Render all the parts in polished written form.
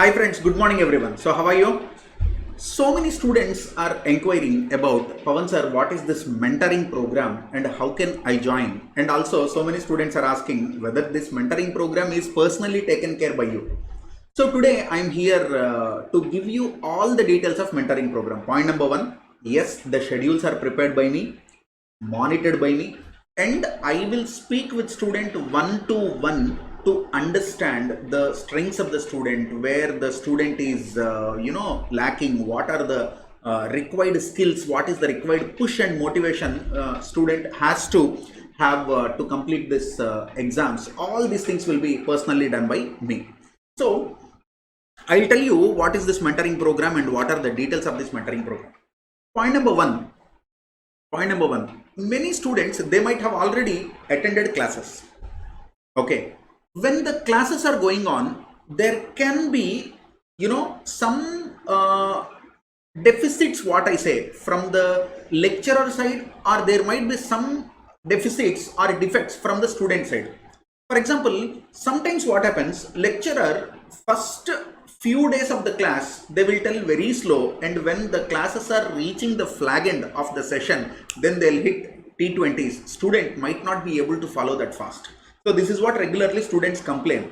Hi friends, good morning everyone. So how are you? So many students are inquiring about Pawan sir, what is this mentoring program and how can I join? And also so many students are asking whether this mentoring program is personally taken care by you. So today I am here to give you all the details of mentoring program. Point number one, yes, the schedules are prepared by me, monitored by me, and I will speak with student one to one to understand the strengths of the student, where the student is lacking, what are the required skills, what is the required push and motivation student has to have to complete this exams. All these things will be personally done by me. So I'll tell you what is this mentoring program and what are the details of this mentoring program. Point number one, many students, they might have already attended classes. Okay, when the classes are going on, there can be some deficits, what I say, from the lecturer side, or there might be some deficits or defects from the student side. For example, sometimes what happens, lecturer first few days of the class they will tell very slow, and when the classes are reaching the flag end of the session, then they'll hit T20s. Student might not be able to follow that fast. So this is what regularly students complain.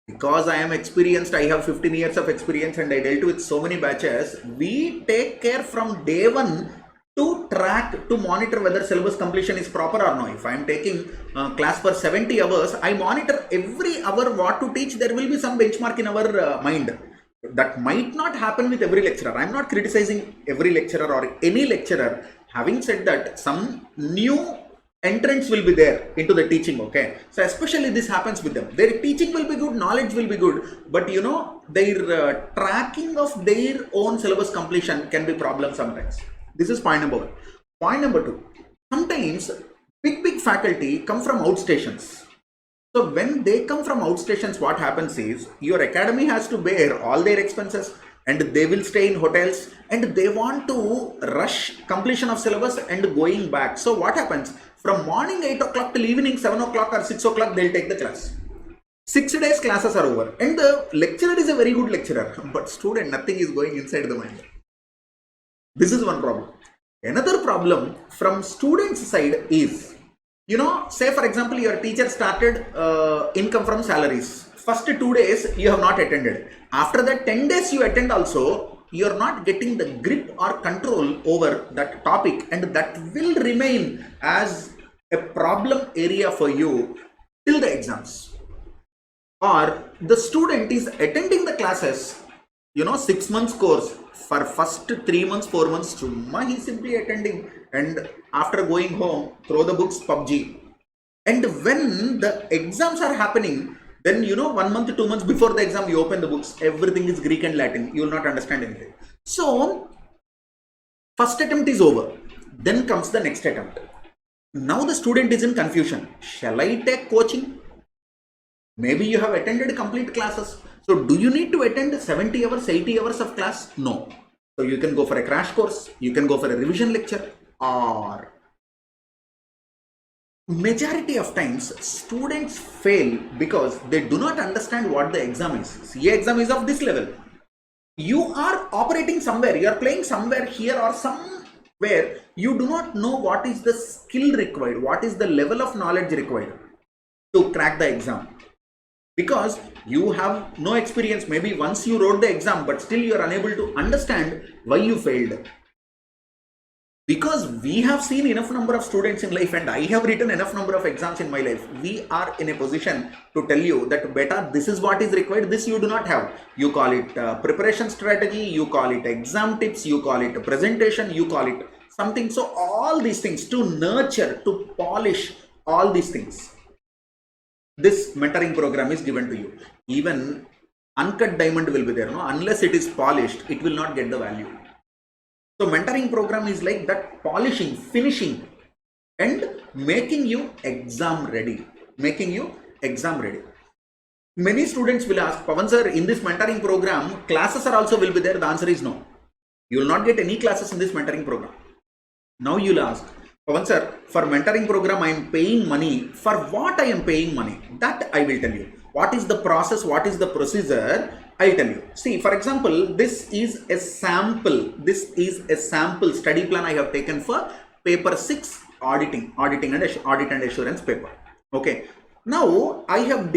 Because I am experienced, I have 15 years of experience and I dealt with so many batches, we take care from day one to track, to monitor whether syllabus completion is proper or no. If I am taking class for 70 hours, I monitor every hour what to teach. There will be some benchmark in our mind. That might not happen with every lecturer. I am not criticizing every lecturer or any lecturer. Having said that, some new entrants will be there into the teaching. Okay, so especially this happens with them. Their teaching will be good, knowledge will be good, but their tracking of their own syllabus completion can be problem sometimes. This is point number one. Point number two, sometimes big faculty come from outstations. So when they come from outstations, what happens is your academy has to bear all their expenses, and they will stay in hotels, and they want to rush completion of syllabus and going back. So what happens, from morning 8 o'clock till evening 7 o'clock or 6 o'clock, they'll take the class. 6 days classes are over, and the lecturer is a very good lecturer, but student, nothing is going inside the mind. This is one problem. Another problem from students side is, say for example, your teacher started income from salaries. First 2 days you have not attended. After that 10 days you attend also, you are not getting the grip or control over that topic, and that will remain as a problem area for you till the exams. Or the student is attending the classes, 6 months course, for first 3 months 4 months he is simply attending, and after going home throw the books, PUBG. And when the exams are happening, then 1 month 2 months before the exam you open the books, everything is Greek and Latin, you will not understand anything. So first attempt is over, then comes the next attempt. Now the student is in confusion. Shall I take coaching? Maybe you have attended complete classes. So do you need to attend 70 hours, 80 hours of class? No. So you can go for a crash course, you can go for a revision lecture, or majority of times students fail because they do not understand what the exam is. CA exam is of this level. You are operating somewhere, you are playing somewhere here or somewhere, you do not know what is the skill required, what is the level of knowledge required to crack the exam. Because you have no experience, maybe once you wrote the exam, but still you are unable to understand why you failed. Because we have seen enough number of students in life, and I have written enough number of exams in my life, we are in a position to tell you that beta, this is what is required, this you do not have. You call it preparation strategy, you call it exam tips, you call it presentation, you call it something. So all these things, to nurture, to polish all these things, this mentoring program is given to you. Even uncut diamond will be there, no? Unless it is polished, it will not get the value. So mentoring program is like that, polishing, finishing, and making you exam ready. Many students will ask, Pawan sir, in this mentoring program, classes are also will be there. The answer is no. You will not get any classes in this mentoring program. Now you will ask, Pawan sir, for mentoring program I am paying money. For what I am paying money? That I will tell you. What is the process? What is the procedure? I'll tell you. See, for example, this is a sample. This is a sample study plan I have taken for paper 6 audit and assurance paper. Okay. Now I have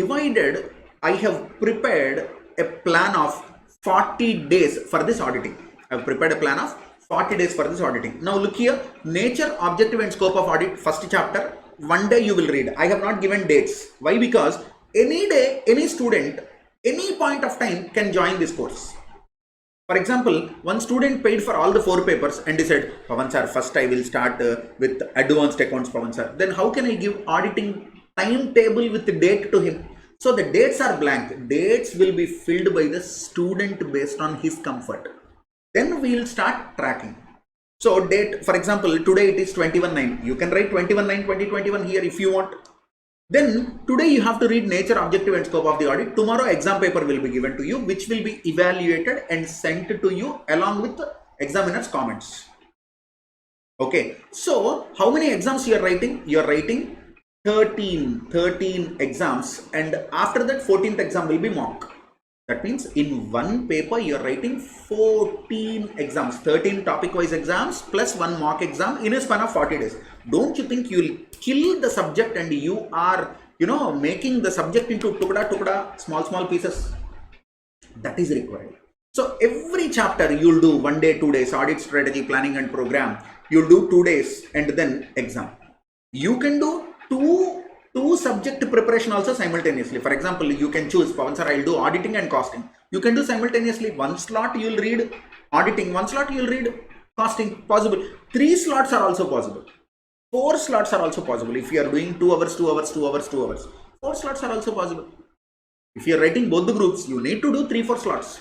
prepared a plan of 40 days for this auditing. I have prepared a plan of 40 days for this auditing. Now look here, nature, objective and scope of audit, first chapter, one day you will read. I have not given dates. Why? Because any day, any student, any point of time can join this course. For example, one student paid for all the 4 papers and he said, Pawan sir, first I will start with advanced accounts, Pawan sir. Then how can I give auditing timetable with the date to him? So the dates are blank. Dates will be filled by the student based on his comfort. Then we will start tracking. So date, for example, today it is 21/9. You can write 21/9/2021 here if you want. Then today you have to read nature, objective and scope of the audit. Tomorrow exam paper will be given to you, which will be evaluated and sent to you along with the examiner's comments. Okay. So how many exams you are writing? You are writing 13 exams, and after that 14th exam will be mock. That means in one paper you are writing 14 exams, 13 topic wise exams plus one mock exam in a span of 40 days. Don't you think you will kill the subject and you are, making the subject into tukda, small pieces? That is required. So every chapter you will do 1 day, 2 days, audit strategy, planning and program. You will do 2 days and then exam. You can do two subject preparation also simultaneously. For example, you can choose, Pawan sir, I will do auditing and costing. You can do simultaneously. One slot you will read auditing, one slot you will read costing. Possible. 3 slots are also possible. 4 slots are also possible. If you are doing 2 hours, 2 hours, 2 hours, 2 hours. 4 slots are also possible. If you are writing both the groups, you need to do 3-4 slots.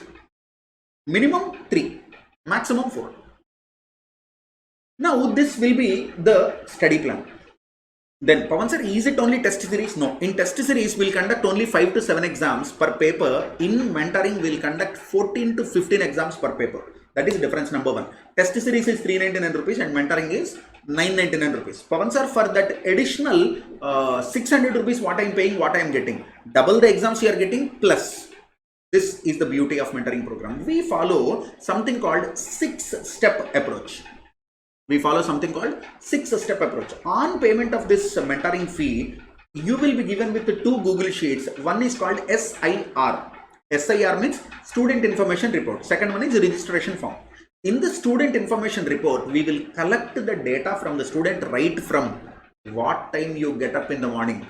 Minimum 3, maximum 4. Now this will be the study plan. Then, Pawan sir, is it only test series? No. In test series, we'll conduct only 5 to 7 exams per paper. In mentoring, we'll conduct 14 to 15 exams per paper. That is difference number 1. Test series is 399 rupees and mentoring is 999 rupees. Pawan sir, for that additional 600 rupees, what I am paying, what I am getting. Double the exams you are getting plus. This is the beauty of mentoring program. We follow something called 6-step approach. We follow something called 6-step approach. On payment of this mentoring fee, you will be given with 2 Google Sheets. One is called SIR. SIR means Student Information Report. Second one is registration form. In the Student Information Report, we will collect the data from the student right from what time you get up in the morning,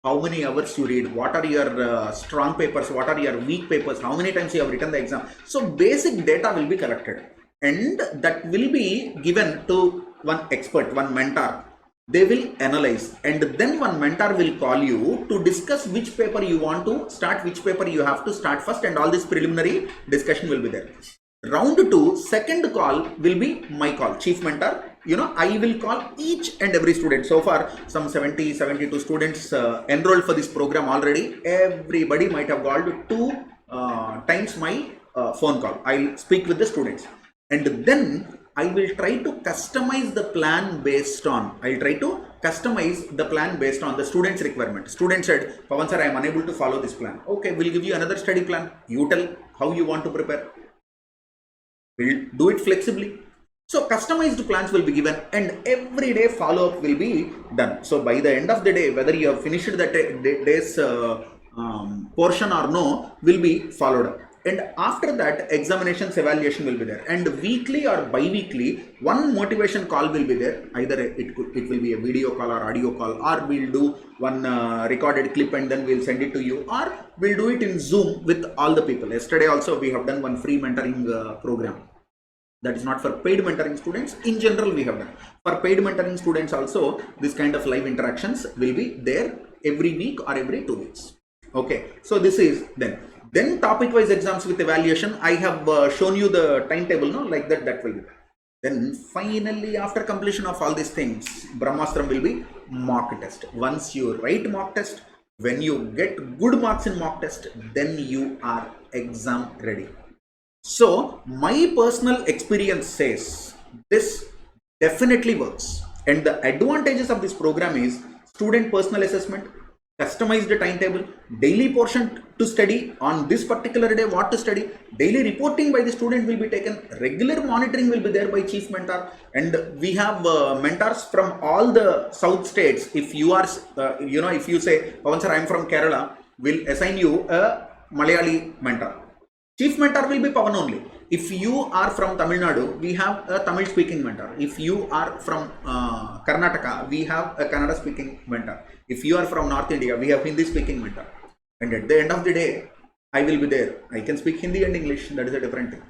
how many hours you read, what are your strong papers, what are your weak papers, how many times you have written the exam. So basic data will be collected. And that will be given to one expert, one mentor. They will analyze, and then one mentor will call you to discuss which paper you want to start, which paper you have to start first, and all this preliminary discussion will be there. Round 2, second call will be my call, chief mentor. I will call each and every student. So far, some 72 students enrolled for this program already. Everybody might have called 2 times my phone call. I'll speak with the students. And then I will try to customize the plan based on, the student's requirement. Student said, Pawan sir, I am unable to follow this plan. Okay, we'll give you another study plan. You tell how you want to prepare. We'll do it flexibly. So customized plans will be given and every day follow-up will be done. So by the end of the day, whether you have finished the day's portion or no, will be followed up. And after that, examinations evaluation will be there, and weekly or bi-weekly one motivation call will be there. Either it will be a video call or audio call, or we'll do one recorded clip and then we'll send it to you, or we'll do it in Zoom with all the people. Yesterday also we have done one free mentoring program. That is not for paid mentoring students. In general, we have done. For paid mentoring students also, this kind of live interactions will be there every week or every 2 weeks. Okay, so this is then topic wise exams with evaluation. I have shown you the timetable, no, like that will be. Then finally, after completion of all these things, Brahmastram will be mock test. Once you write mock test, when you get good marks in mock test, then you are exam ready. So my personal experience says this definitely works, and the advantages of this program is student personal assessment, customized timetable, daily portion to study on this particular day, what to study, daily reporting by the student will be taken, regular monitoring will be there by chief mentor, and we have mentors from all the south states. If you are, if you say, Pawan sir, I am from Kerala, will assign you a Malayali mentor. Chief mentor will be Pawan only. If you are from Tamil Nadu, we have a Tamil speaking mentor. If you are from Karnataka, we have a Kannada speaking mentor. If you are from North India, we have Hindi speaking mentor. And at the end of the day, I will be there. I can speak Hindi and English. That is a different thing.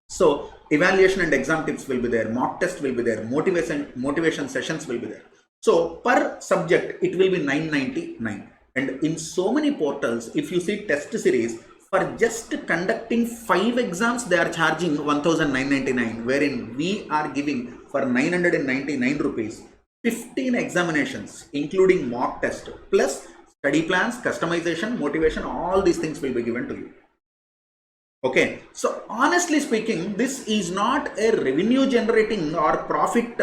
So evaluation and exam tips will be there. Mock test will be there. Motivation sessions will be there. So per subject, it will be 999. And in so many portals, if you see test series, for just conducting 5 exams, they are charging 1999, wherein we are giving for 999 rupees 15 examinations, including mock test, plus study plans, customization, motivation, all these things will be given to you. Okay, so honestly speaking, this is not a revenue generating or profit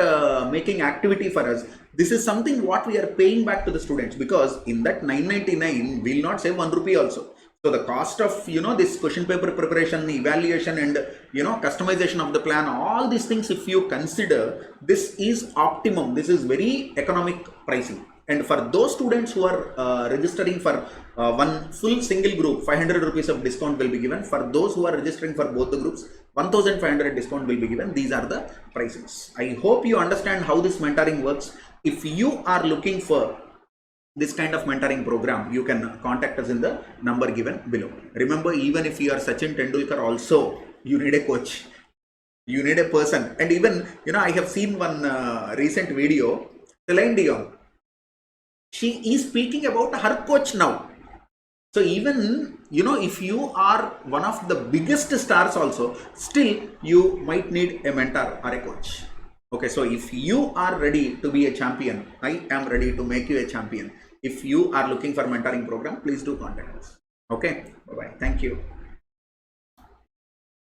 making activity for us. This is something what we are paying back to the students, because in that 999 we will not save 1 rupee also. So the cost of, this question paper preparation, evaluation, and, customization of the plan, all these things, if you consider, this is optimum. This is very economic pricing. And for those students who are registering for one full single group, 500 rupees of discount will be given. For those who are registering for both the groups, 1500 discount will be given. These are the pricings. I hope you understand how this mentoring works. If you are looking for this kind of mentoring program, you can contact us in the number given below. Remember, even if you are Sachin Tendulkar also, you need a coach. You need a person. And even, I have seen one recent video, Celine Dion. She is speaking about her coach now. So even, if you are one of the biggest stars also, still you might need a mentor or a coach. Okay, so if you are ready to be a champion, I am ready to make you a champion. If you are looking for mentoring program, please do contact us. Okay, bye-bye. Thank you.